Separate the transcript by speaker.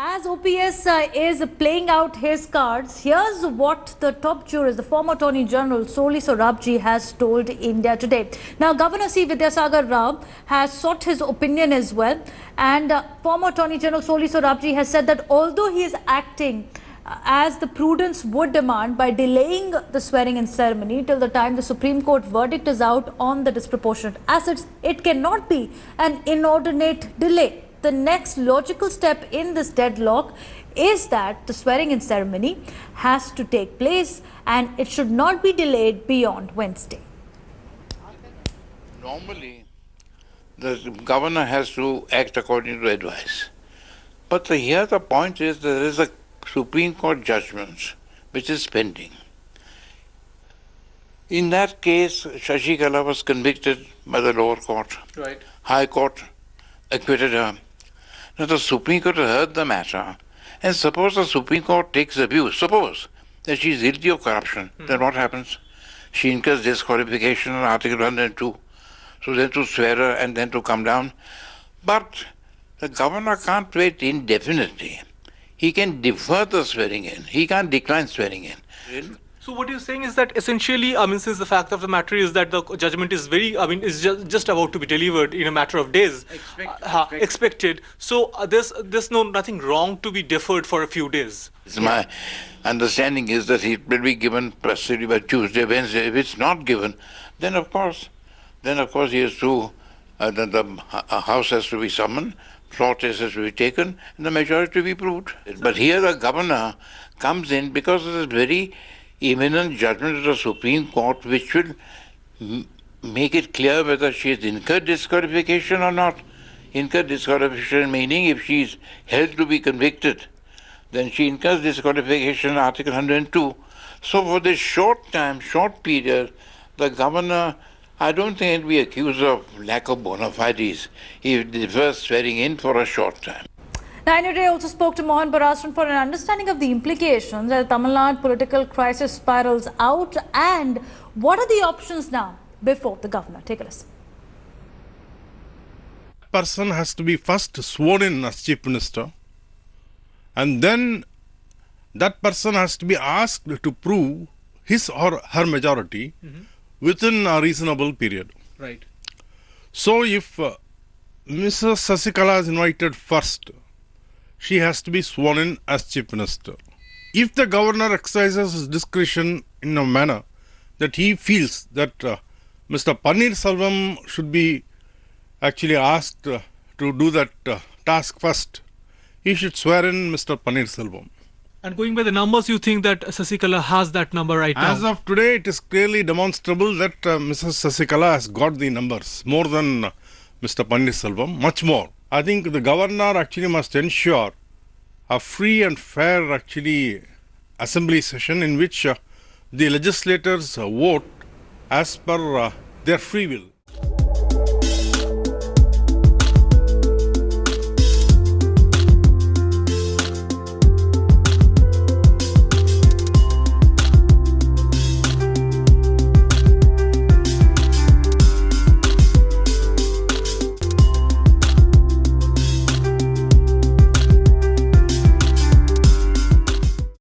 Speaker 1: As OPS is playing out his cards, here's what the top jurist, the former Attorney General Soli Sorabjee, has told India today. Now, Governor C. Vidyasagar Rao has sought his opinion as well, and former Attorney General Soli Sorabjee has said that although he is acting as the prudence would demand by delaying the swearing-in ceremony till the time the Supreme Court verdict is out on the disproportionate assets, it cannot be an inordinate delay. The next logical step in this deadlock is that the swearing-in ceremony has to take place and it should not be delayed beyond Wednesday.
Speaker 2: Normally, the governor has to act according to advice. But here the point is there is a Supreme Court judgment which is pending. In that case, Sasikala was convicted by the lower court.
Speaker 3: Right.
Speaker 2: High Court acquitted her. Now the Supreme Court heard the matter, and suppose the Supreme Court takes the view, suppose that she is guilty of corruption, then what happens? She incurs disqualification on Article 102. So then to swear her and then to come down. But the governor can't wait indefinitely. He can defer the swearing in. He can't decline swearing in.
Speaker 3: So what you're saying is that essentially, since the fact of the matter is that the judgment is is just about to be delivered in a matter of days. Expected. So there's nothing wrong to be deferred for a few days.
Speaker 2: My understanding is that it will be given possibly by Tuesday, Wednesday. If it's not given, then of course he has to, the House has to be summoned, floor test has to be taken, and the majority to be proved. But here the governor comes in because of this very imminent judgment of the Supreme Court, which will make it clear whether she has incurred disqualification or not. Incurred disqualification meaning if she is held to be convicted, then she incurs disqualification, Article 102. So for this short time, short period, the governor, I don't think he'll be accused of lack of bona fides if he defers swearing in for a short time.
Speaker 1: Now, I also spoke to Mohan Barasran for an understanding of the implications as the Tamil Nadu political crisis spirals out, and what are the options now before the governor. Take a listen.
Speaker 4: Person has to be first sworn in as Chief Minister, and then that person has to be asked to prove his or her majority within a reasonable period.
Speaker 3: Right.
Speaker 4: So if Mrs. Sasikala is invited first, she has to be sworn in as Chief Minister. If the governor exercises his discretion in a manner that he feels that Mr. Paneerselvam should be actually asked to do that task first, he should swear in Mr. Paneerselvam.
Speaker 3: And going by the numbers, you think that Sasikala has that number right now?
Speaker 4: As of today, it is clearly demonstrable that Mrs. Sasikala has got the numbers, more than Mr. Paneerselvam, much more. I think the governor actually must ensure a free and fair assembly session in which the legislators vote as per their free will.